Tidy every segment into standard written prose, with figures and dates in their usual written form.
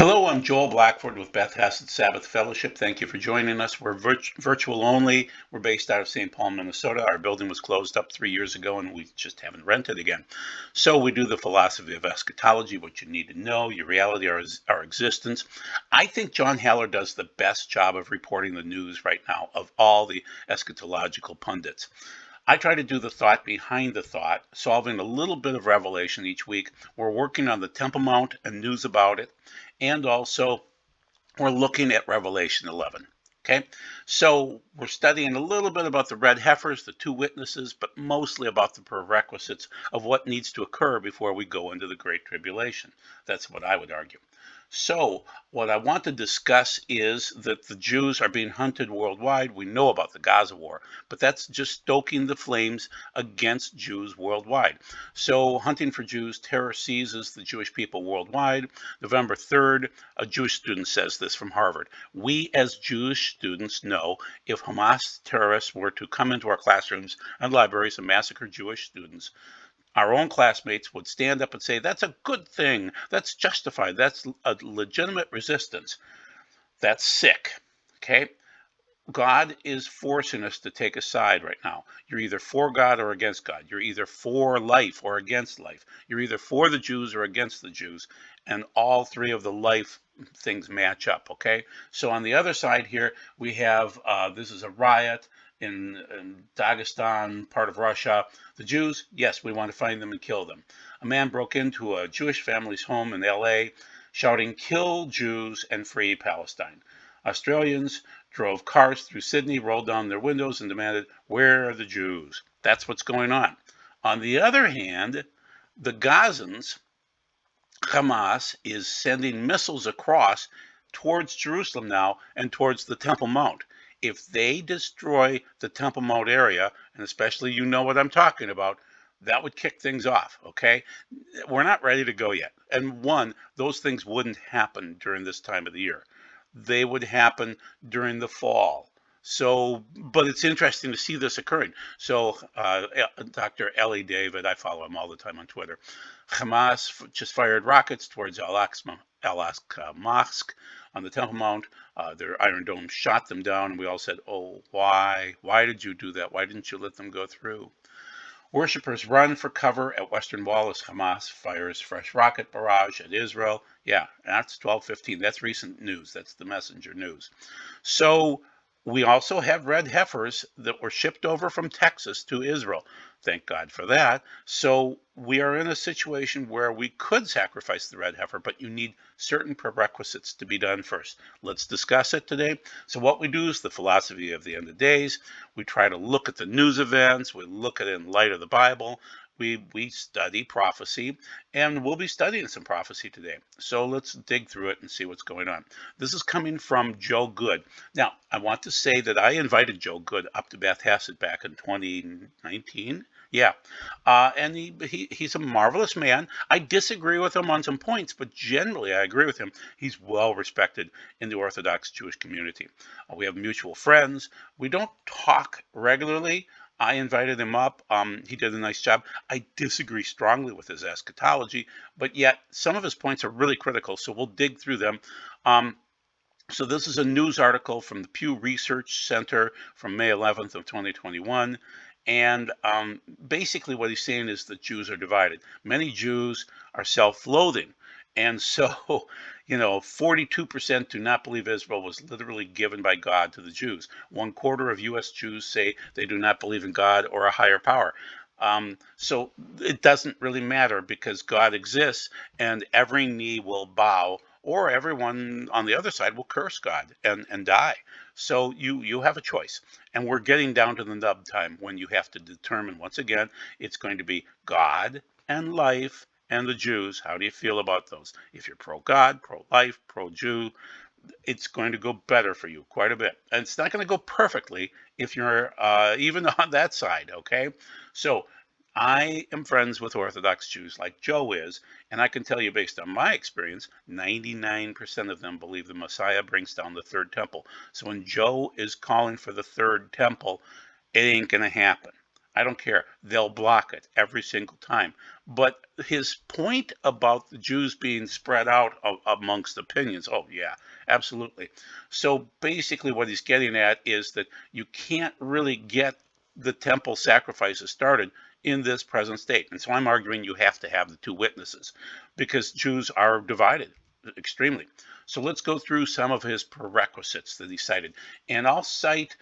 Hello, I'm Joel Blackford with Beth Hassett Sabbath Fellowship. Thank you for joining us. We're virtual only. We're based out of St. Paul, Minnesota. Our building was closed up 3 years ago and we just haven't rented again. So we do the philosophy of eschatology, what you need to know, your reality, our existence. I think John Haller does the best job of reporting the news right now of all the eschatological pundits. I try to do the thought behind the thought, solving a little bit of revelation each week. We're working on the Temple Mount and news about it, and also we're looking at Revelation 11. Okay, so we're studying a little bit about the red heifers, the two witnesses, but mostly about the prerequisites of what needs to occur before we go into the Great Tribulation. That's what I would argue. So, what I want to discuss is that the Jews are being hunted worldwide. We know about the Gaza War, but that's just stoking the flames against Jews worldwide. So, hunting for Jews, terror seizes the Jewish people worldwide. November 3rd, a Jewish student says this from Harvard. We, as Jewish students, know if Hamas terrorists were to come into our classrooms and libraries and massacre Jewish students, our own classmates would stand up and say, that's a good thing. That's justified. That's a legitimate resistance. That's sick. Okay? God is forcing us to take a side right now. You're either for God or against God. You're either for life or against life. You're either for the Jews or against the Jews. And all three of the life things match up, okay? So on the other side here, we have this is a riot in Dagestan, part of Russia. The Jews, yes, we want to find them and kill them. A man broke into a Jewish family's home in LA shouting, kill Jews and free Palestine. Australians drove cars through Sydney, rolled down their windows, and demanded, where are the Jews? That's what's going on. On the other hand, the Gazans, Hamas, is sending missiles across towards Jerusalem now and towards the Temple Mount. If they destroy the Temple Mount area, and especially you know what I'm talking about, that would kick things off, okay? We're not ready to go yet. And one, those things wouldn't happen during this time of the year. They would happen during the fall. So, but it's interesting to see this occurring. So, Dr. Ellie David, I follow him all the time on Twitter. Hamas just fired rockets towards Al-Aqsa Mosque on the Temple Mount. Their Iron Dome shot them down, and we all said, "Oh, why? Why did you do that? Why didn't you let them go through?" Worshippers run for cover at Western Wall as Hamas fires fresh rocket barrage at Israel. Yeah, that's 12:15. That's recent news. That's the messenger news. So we also have red heifers that were shipped over from Texas to Israel. Thank God for that. So we are in a situation where we could sacrifice the red heifer, but you need certain prerequisites to be done first. Let's discuss it today. So what we do is the philosophy of the end of days. We try to look at the news events. We look at it in light of the Bible. We study prophecy, and we'll be studying some prophecy today. So let's dig through it and see what's going on. This is coming from Joe Good. Now, I want to say that I invited Joe Good up to Beth Hassett back in 2019. Yeah, and he's a marvelous man. I disagree with him on some points, but generally I agree with him. He's well respected in the Orthodox Jewish community. We have mutual friends. We don't talk regularly. I invited him up. He did a nice job. I disagree strongly with his eschatology, but yet some of his points are really critical, so we'll dig through them. Um, so this is a news article from the Pew Research Center from May 11th of 2021. And basically what he's saying is that Jews are divided. Many Jews are self-loathing. And so, 42% do not believe Israel was literally given by God to the Jews. 1/4 of U.S. Jews say they do not believe in God or a higher power. So it doesn't really matter because God exists and every knee will bow or everyone on the other side will curse God and die. So you have a choice. And we're getting down to the nub time when you have to determine, once again, it's going to be God and life and the Jews. How do you feel about those? If you're pro-God, pro-life, pro-Jew, it's going to go better for you quite a bit. And it's not going to go perfectly if you're even on that side, okay? So I am friends with Orthodox Jews like Joe is, and I can tell you based on my experience, 99% of them believe the Messiah brings down the third temple. So when Joe is calling for the third temple, it ain't going to happen. I don't care. They'll block it every single time. But his point about the Jews being spread out amongst opinions, oh, yeah, absolutely. So basically, what he's getting at is that you can't really get the temple sacrifices started in this present state. And so I'm arguing you have to have the two witnesses because Jews are divided extremely. So let's go through some of his prerequisites that he cited. And I'll cite,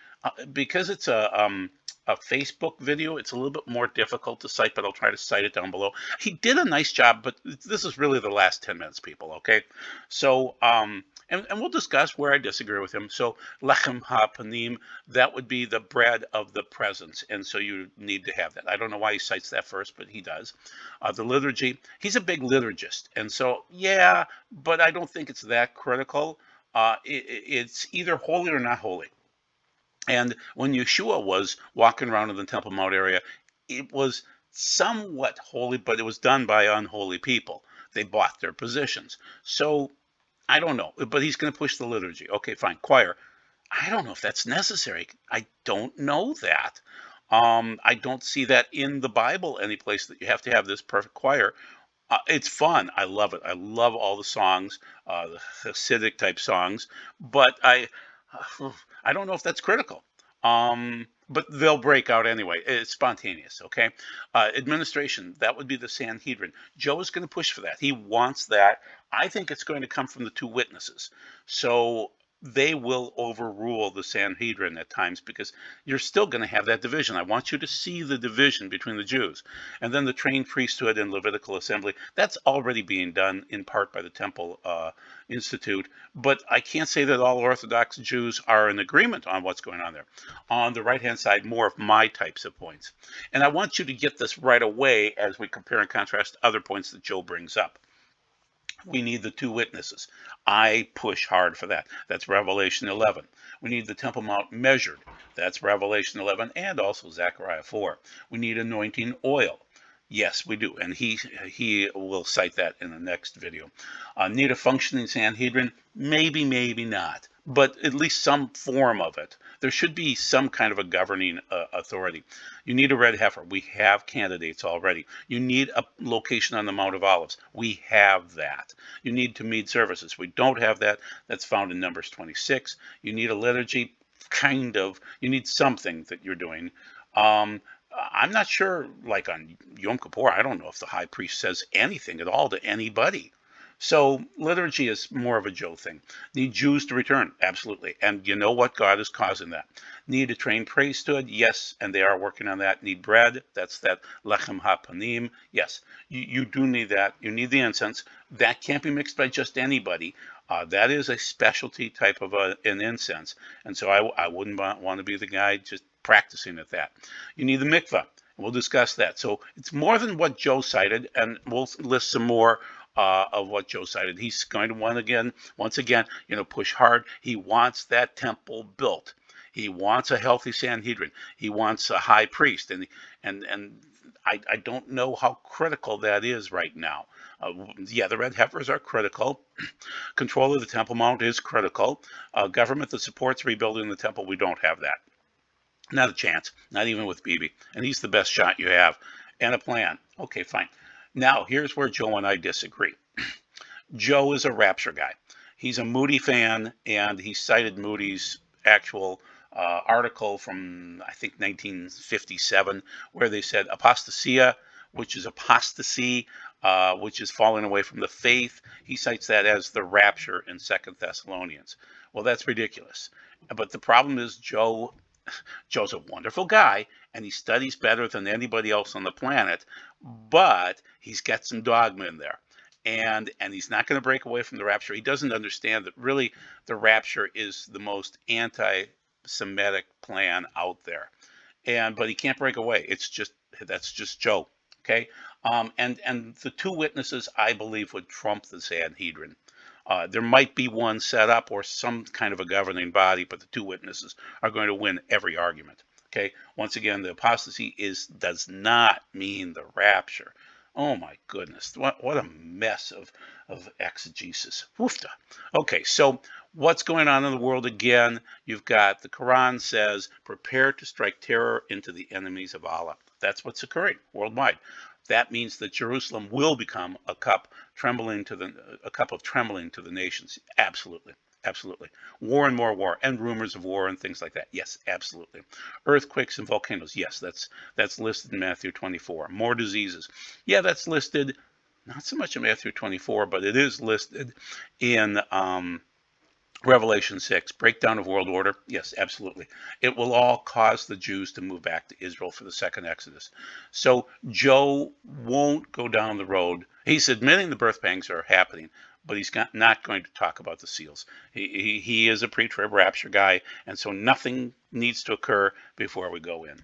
because it's a Facebook video, it's a little bit more difficult to cite, but I'll try to cite it down below. He did a nice job, but this is really the last 10 minutes, people, okay? So, and we'll discuss where I disagree with him. So, lechem ha-panim, that would be the bread of the presence, and so you need to have that. I don't know why he cites that first, but he does. The liturgy, he's a big liturgist, and so, yeah, but I don't think it's that critical. It's either holy or not holy. And when Yeshua was walking around in the Temple Mount area, it was somewhat holy, but it was done by unholy people. They bought their positions. So I don't know, but he's going to push the liturgy. Okay, fine. Choir. I don't know if that's necessary. I don't know that. I don't see that in the Bible any place that you have to have this perfect choir. It's fun. I love it. I love all the songs, the Hasidic type songs, but I don't know if that's critical. But they'll break out anyway. It's spontaneous, okay? Administration, that would be the Sanhedrin. Joe is going to push for that. He wants that. I think it's going to come from the two witnesses. So they will overrule the Sanhedrin at times because you're still going to have that division. I want you to see the division between the Jews. And then the trained priesthood and Levitical assembly, that's already being done in part by the Temple Institute. But I can't say that all Orthodox Jews are in agreement on what's going on there. On the right-hand side, more of my types of points. And I want you to get this right away as we compare and contrast other points that Joe brings up. We need the two witnesses. I push hard for that. That's Revelation 11. We need the Temple Mount measured. That's Revelation 11 and also Zechariah 4. We need anointing oil. Yes, we do, and he will cite that in the next video. Need a functioning Sanhedrin? Maybe, maybe not, but at least some form of it. There should be some kind of a governing authority. You need a red heifer. We have candidates already. You need a location on the Mount of Olives. We have that. You need Tamid services. We don't have that. That's found in Numbers 26. You need a liturgy, kind of. You need something that you're doing. I'm not sure, like on Yom Kippur, I don't know if the high priest says anything at all to anybody. So liturgy is more of a Joe thing. Need Jews to return? Absolutely. And you know what? God is causing that. Need a trained priesthood? Yes, and they are working on that. Need bread? That's that lechem ha-panim. Yes, you do need that. You need the incense. That can't be mixed by just anybody. That is a specialty type of an incense. And so I wouldn't want to be the guy just practicing at that. You need the mikvah. We'll discuss that. So it's more than what Joe cited, and we'll list some more of what Joe cited. He's going to once again, push hard. He wants that temple built. He wants a healthy Sanhedrin. He wants a high priest, and I don't know how critical that is right now. Yeah, the red heifers are critical. Control of the Temple Mount is critical. Government that supports rebuilding the temple, we don't have that. Not a chance, not even with Bibi. And he's the best shot you have. And a plan. Okay, fine. Now, here's where Joe and I disagree. Joe is a rapture guy. He's a Moody fan, and he cited Moody's actual article from, I think, 1957, where they said apostasia, which is apostasy, which is falling away from the faith. He cites that as the rapture in 2 Thessalonians. Well, that's ridiculous. But the problem is Joe's a wonderful guy, and he studies better than anybody else on the planet, but he's got some dogma in there. And he's not going to break away from the rapture. He doesn't understand that really the rapture is the most anti-Semitic plan out there. But he can't break away. That's just Joe. Okay. And the two witnesses, I believe, would trump the Sanhedrin. There might be one set up or some kind of a governing body, but the two witnesses are going to win every argument. Okay. Once again, the apostasy does not mean the rapture. Oh my goodness, what a mess of exegesis. Woofta. Okay, so what's going on in the world again? You've got the Quran says, prepare to strike terror into the enemies of Allah. That's what's occurring worldwide. That means that Jerusalem will become a cup a cup of trembling to the nations. Absolutely. Absolutely. War and more war and rumors of war and things like that. Yes, absolutely. Earthquakes and volcanoes. Yes, that's listed in Matthew 24. More diseases. Yeah, that's listed not so much in Matthew 24, but it is listed in Revelation 6, breakdown of world order. Yes, absolutely. It will all cause the Jews to move back to Israel for the second Exodus. So Joe won't go down the road. He's admitting the birth pangs are happening, but he's not going to talk about the seals. He is a pre-trib rapture guy, and so nothing needs to occur before we go in.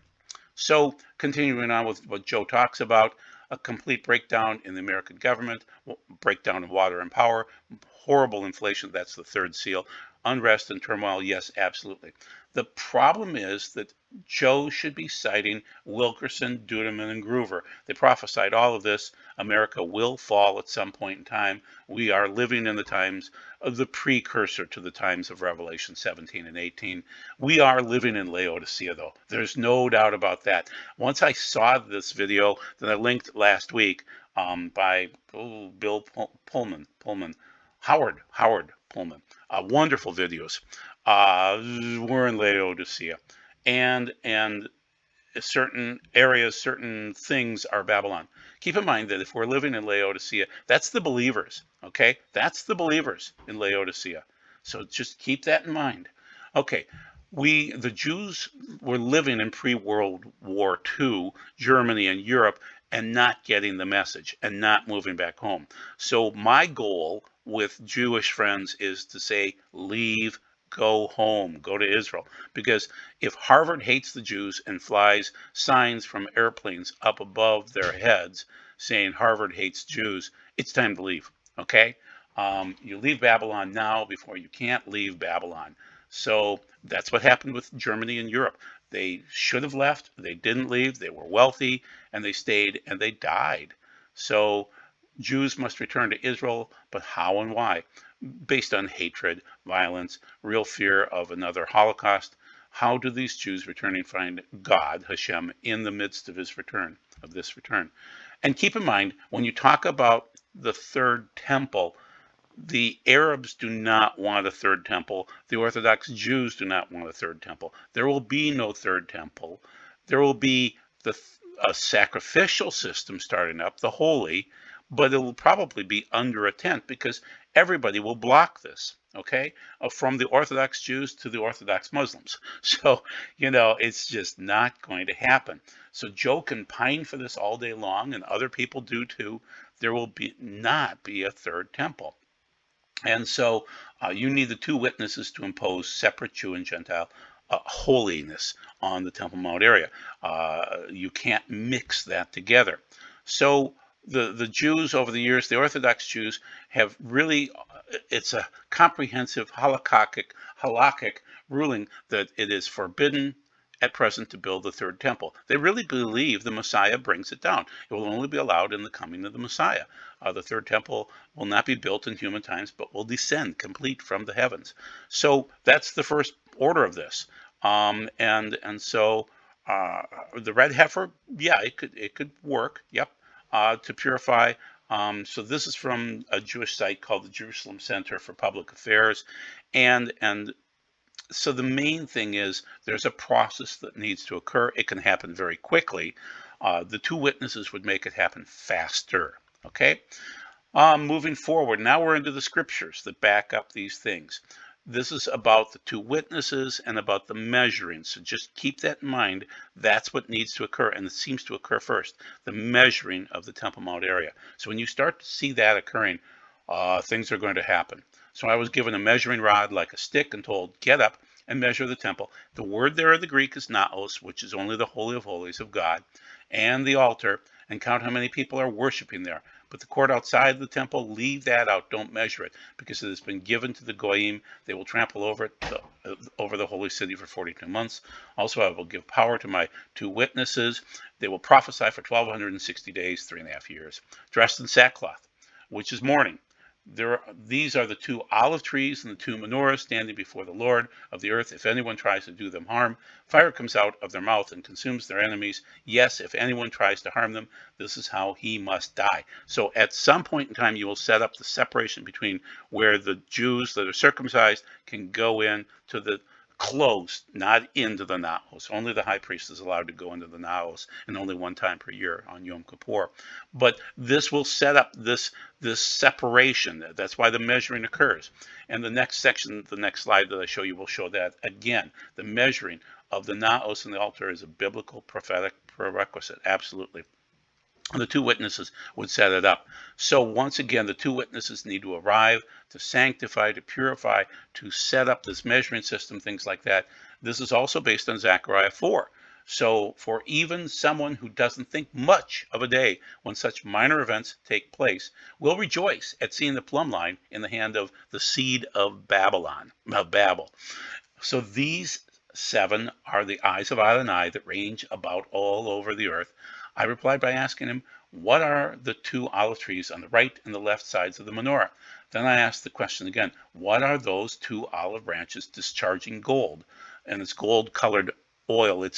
So continuing on with what Joe talks about, a complete breakdown in the American government, breakdown of water and power, horrible inflation, that's the third seal, unrest and turmoil, yes, absolutely. The problem is that Joe should be citing Wilkerson, Dudeman, and Groover. They prophesied all of this. America will fall at some point in time. We are living in the times of the precursor to the times of Revelation 17 and 18. We are living in Laodicea, though. There's no doubt about that. Once I saw this video that I linked last week by Bill Pullman, Howard Pullman, wonderful videos. We're in Laodicea, and certain areas, certain things are Babylon. Keep in mind that if we're living in Laodicea, that's the believers, okay? That's the believers in Laodicea. So just keep that in mind. Okay, the Jews were living in pre-World War II, Germany and Europe, and not getting the message and not moving back home. So my goal with Jewish friends is to say, leave, go home, go to Israel. Because if Harvard hates the Jews and flies signs from airplanes up above their heads saying Harvard hates Jews, it's time to leave, okay? You leave Babylon now before you can't leave Babylon. So that's what happened with Germany and Europe. They should have left. They didn't leave. They were wealthy and they stayed and they died. So Jews must return to Israel, but how and why? Based on hatred, violence, real fear of another Holocaust. How do these Jews returning find God, Hashem, in the midst of this return? And keep in mind, when you talk about the third temple, the Arabs do not want a third temple. The Orthodox Jews do not want a third temple. There will be no third temple. There will be a sacrificial system starting up, the holy, but it will probably be under a tent because everybody will block this, okay? From the Orthodox Jews to the Orthodox Muslims. So, it's just not going to happen. So Joe can pine for this all day long, and other people do too. There will not be a third temple. And so you need the two witnesses to impose separate Jew and Gentile holiness on the Temple Mount area. You can't mix that together. So the Jews over the years, the Orthodox Jews, have really, it's a comprehensive halakhic ruling that it is forbidden at present to build the third temple. They really believe the Messiah brings it down. It will only be allowed in the coming of the Messiah. The third temple will not be built in human times, but will descend complete from the heavens. So that's the first order of this. And so the red heifer, yeah, it could work. Yep, to purify. So this is from a Jewish site called the Jerusalem Center for Public Affairs, and so the main thing is there's a process that needs to occur. It can happen very quickly. The two witnesses would make it happen faster. Okay. Moving forward, now we're into the scriptures that back up these things. This is about the two witnesses and about the measuring. So just keep that in mind. That's what needs to occur, and it seems to occur first, the measuring of the Temple Mount area. So when you start to see that occurring, things are going to happen. So I was given a measuring rod like a stick and told, get up and measure the temple. The word there in the Greek is naos, which is only the Holy of Holies of God, and the altar, and count how many people are worshiping there. But the court outside the temple, leave that out. Don't measure it, because it has been given to the Goyim. They will trample over it, over the holy city for 42 months. Also, I will give power to my two witnesses. They will prophesy for 1,260 days, 3.5 years, dressed in sackcloth, which is mourning. These are the two olive trees and the two menorahs standing before the Lord of the earth. If anyone tries to do them harm, fire comes out of their mouth and consumes their enemies. Yes, if anyone tries to harm them, this is how he must die. So at some point in time, you will set up the separation between where the Jews that are circumcised can go in to the close, not into the Naos. Only the high priest is allowed to go into the Naos, and only one time per year on Yom Kippur. But this will set up this separation. That's why the measuring occurs. And the next section, the next slide that I show you will show that again. The measuring of the Naos and the altar is a biblical prophetic prerequisite. Absolutely. The two witnesses would set it up. So once again, the two witnesses need to arrive to sanctify, to purify, to set up this measuring system, things like that. This is also based on Zechariah 4. So for even someone who doesn't think much of a day when such minor events take place, will rejoice at seeing the plumb line in the hand of the seed of Babel. So these 7 are the eyes of Adonai that range about all over the earth. I replied by asking him, what are the 2 olive trees on the right and the left sides of the menorah? Then I asked the question again, what are those 2 olive branches discharging gold? And it's gold colored oil. It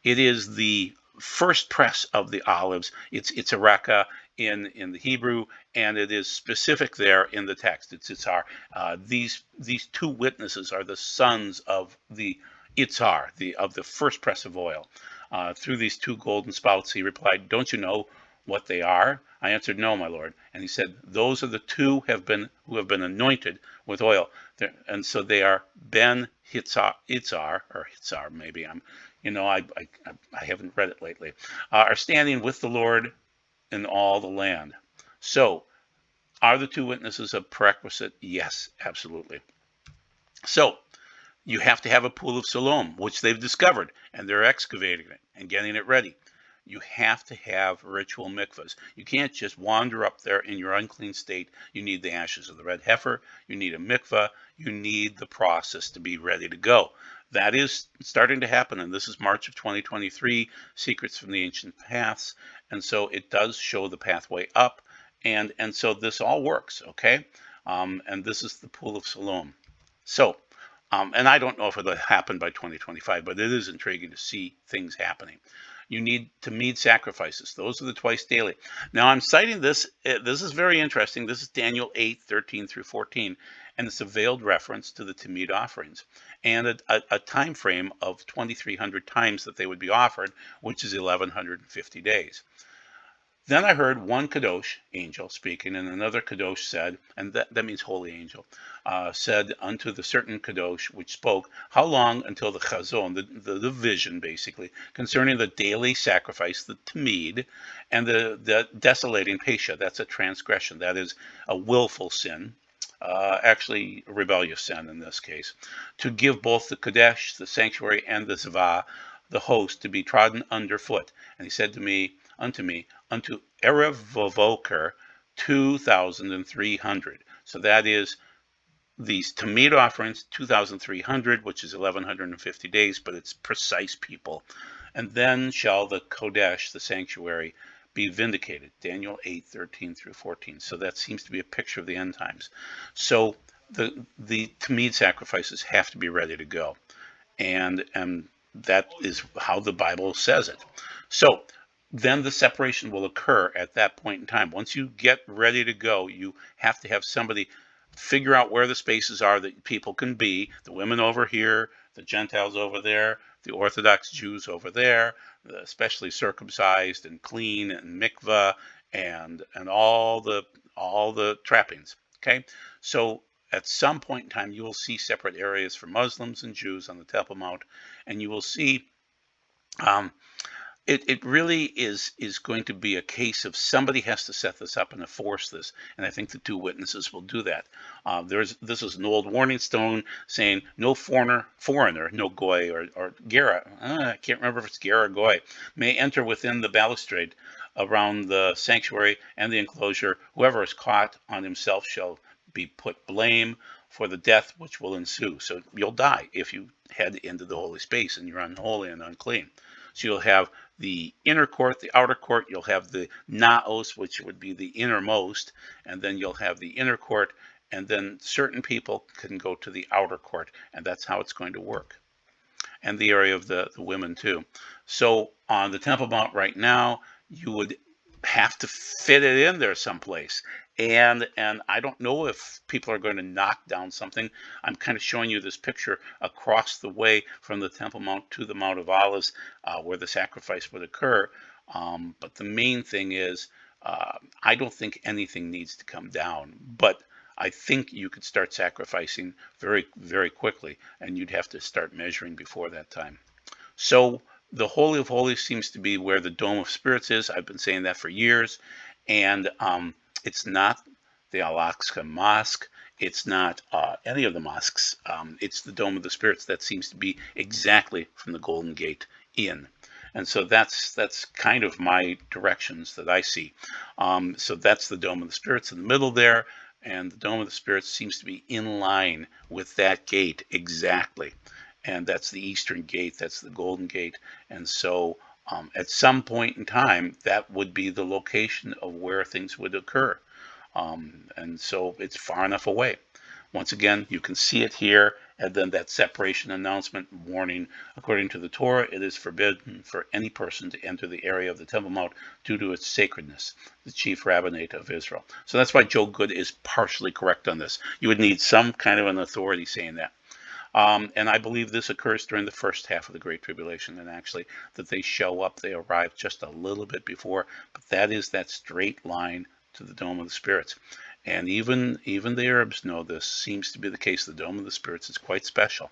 is the first press of the olives. It's a reka in the Hebrew, and it is specific there in the text. It's Itzar. These 2 witnesses are the sons of the Itzar, of the first press of oil. Through these 2 golden spouts, he replied, don't you know what they are? I answered, no, my lord. And he said, those are the 2 who have been anointed with oil. And so they are Ben Itzar, or Hitzar, maybe I haven't read it lately, are standing with the Lord in all the land. So are the 2 witnesses a prerequisite? Yes, absolutely. So you have to have a pool of Siloam, which they've discovered, and they're excavating it and getting it ready. You have to have ritual mikvahs. You can't just wander up there in your unclean state. You need the ashes of the red heifer. You need a mikvah. You need the process to be ready to go. That is starting to happen, and this is March of 2023, Secrets from the Ancient Paths. And so it does show the pathway up, and so this all works, okay? And this is the pool of Siloam. So, and I don't know if it'll happen by 2025, but it is intriguing to see things happening. You need Tamid sacrifices. Those are the twice daily. Now I'm citing this. This is very interesting. This is Daniel 8:13 through 14, and it's a veiled reference to the Tamid offerings and a time frame of 2,300 times that they would be offered, which is 1,150 days. Then I heard one Kadosh angel speaking, and another Kadosh said, and that means holy angel, said unto the certain Kadosh which spoke, how long until the chazon, the vision basically, concerning the daily sacrifice, the tamid, and the desolating pesha, that's a transgression, that is a willful sin, actually a rebellious sin in this case, to give both the Kadesh, the sanctuary, and the Zvah, the host, to be trodden underfoot. And he said unto me, unto Erev Vovoker 2,300. So that is these Tamid offerings, 2,300, which is 1,150 days, but it's precise people. And then shall the Kodesh, the sanctuary, be vindicated. Daniel 8:13 through 14. So that seems to be a picture of the end times. So the Tamid sacrifices have to be ready to go. And that is how the Bible says it. So then the separation will occur at that point in time. Once you get ready to go, you have to have somebody figure out where the spaces are that people can be, the women over here, the Gentiles over there, the Orthodox Jews over there, especially circumcised and clean and mikvah and all the trappings. Okay, so at some point in time, you will see separate areas for Muslims and Jews on the Temple Mount, and you will see it really is going to be a case of somebody has to set this up and enforce this, and I think the 2 witnesses will do that. This is an old warning stone saying no foreigner, no goy or gera. I can't remember if it's gera or goy, may enter within the balustrade around the sanctuary and the enclosure. Whoever is caught on himself shall be put blame for the death which will ensue. So you'll die if you head into the holy space and you're unholy and unclean. So you'll have the inner court, the outer court. You'll have the naos, which would be the innermost, and then you'll have the inner court, and then certain people can go to the outer court, and that's how it's going to work. And the area of the women too. So on the Temple Mount right now, you would have to fit it in there someplace. And I don't know if people are going to knock down something. I'm kind of showing you this picture across the way from the Temple Mount to the Mount of Olives, where the sacrifice would occur. But the main thing is, I don't think anything needs to come down. But I think you could start sacrificing very, very quickly, and you'd have to start measuring before that time. So the Holy of Holies seems to be where the Dome of Spirits is. I've been saying that for years, and it's not the Al-Aqsa Mosque. It's not any of the mosques. It's the Dome of the Spirits that seems to be exactly from the Golden Gate in. And so that's kind of my directions that I see. So that's the Dome of the Spirits in the middle there, and the Dome of the Spirits seems to be in line with that gate exactly. And that's the Eastern Gate, that's the Golden Gate. And so at some point in time, that would be the location of where things would occur. And so it's far enough away. Once again, you can see it here, and then that separation announcement warning. According to the Torah, it is forbidden for any person to enter the area of the Temple Mount due to its sacredness, the chief rabbinate of Israel. So that's why Joe Good is partially correct on this. You would need some kind of an authority saying that. And I believe this occurs during the first half of the Great Tribulation, and actually that they show up, they arrive just a little bit before, but that is that straight line to the Dome of the Spirits. And even the Arabs know this seems to be the case. The Dome of the Spirits is quite special.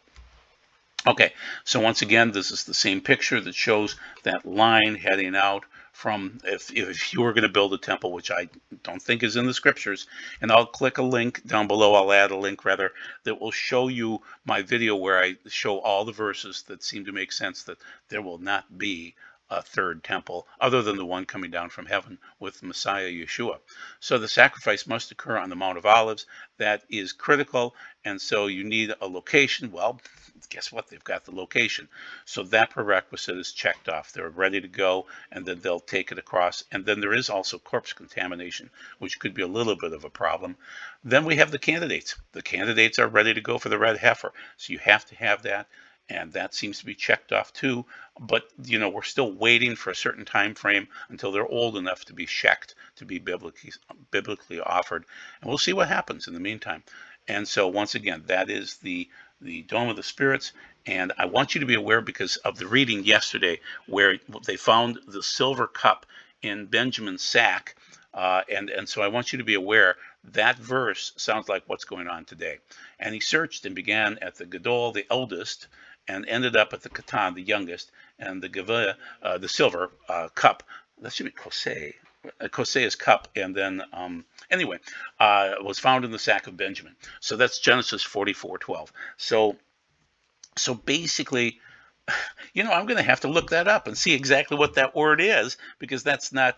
Okay, so once again, this is the same picture that shows that line heading out from, if you were going to build a temple, which I don't think is in the scriptures, and I'll click a link down below, I'll add a link rather, that will show you my video where I show all the verses that seem to make sense that there will not be a third temple other than the one coming down from heaven with Messiah Yeshua. So the sacrifice must occur on the Mount of Olives. That is critical, and so you need a location. Well, guess what? They've got the location. So that prerequisite is checked off. They're ready to go, and then they'll take it across. And then there is also corpse contamination, which could be a little bit of a problem. Then we have the candidates. The candidates are ready to go for the red heifer. So you have to have that, and that seems to be checked off too. But we're still waiting for a certain time frame until they're old enough to be checked, to be biblically offered, and we'll see what happens in the meantime. And so once again, that is the Dome of the Spirits. And I want you to be aware, because of the reading yesterday where they found the silver cup in Benjamin's sack. And so I want you to be aware that verse sounds like what's going on today. And he searched and began at the Gadol, the eldest, and ended up at the Katan, the youngest, and the Gaveh, the silver cup. That should be Kosei. Kosei is cup, and then anyway, was found in the sack of Benjamin. So that's Genesis 44:12. So basically, I'm going to have to look that up and see exactly what that word is, because that's not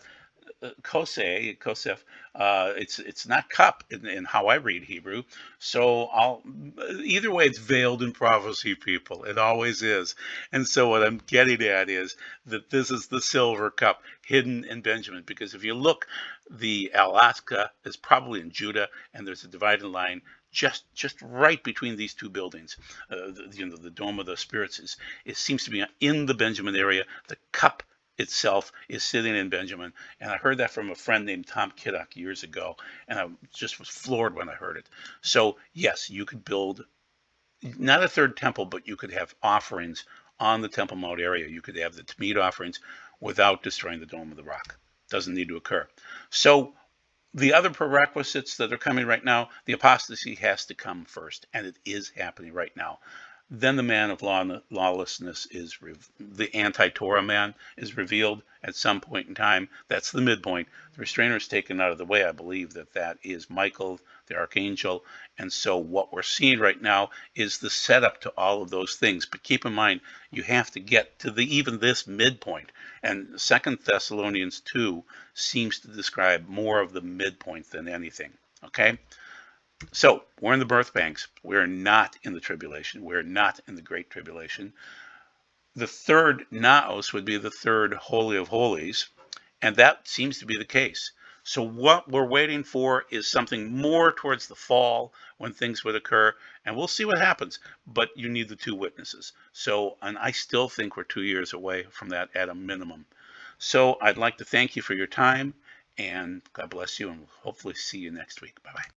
Kosef. It's not cup in how I read Hebrew. So either way, it's veiled in prophecy, people. It always is. And so what I'm getting at is that this is the silver cup hidden in Benjamin, because if you look, the Al-Aqsa is probably in Judah, and there's a dividing line just right between these two buildings. The Dome of the Spirits it seems to be in the Benjamin area. The cup itself is sitting in Benjamin. And I heard that from a friend named Tom Kiddock years ago, and I just was floored when I heard it. So yes, you could build not a third temple, but you could have offerings on the Temple Mount area. You could have the Tamid offerings without destroying the Dome of the Rock. Doesn't need to occur. So the other prerequisites that are coming right now, the apostasy has to come first, and it is happening right now. Then the man of lawlessness the anti-Torah man is revealed at some point in time. That's the midpoint. The restrainer is taken out of the way. I believe that is Michael, the archangel. And so what we're seeing right now is the setup to all of those things. But keep in mind, you have to get to even this midpoint. And 2 Thessalonians 2 seems to describe more of the midpoint than anything. Okay? So we're in the birth pangs. We're not in the tribulation. We're not in the Great Tribulation. The third naos would be the third Holy of Holies, and that seems to be the case. So what we're waiting for is something more towards the fall when things would occur, and we'll see what happens. But you need the two witnesses. So, and I still think we're 2 years away from that at a minimum. So I'd like to thank you for your time, and God bless you, and we'll hopefully see you next week. Bye-bye.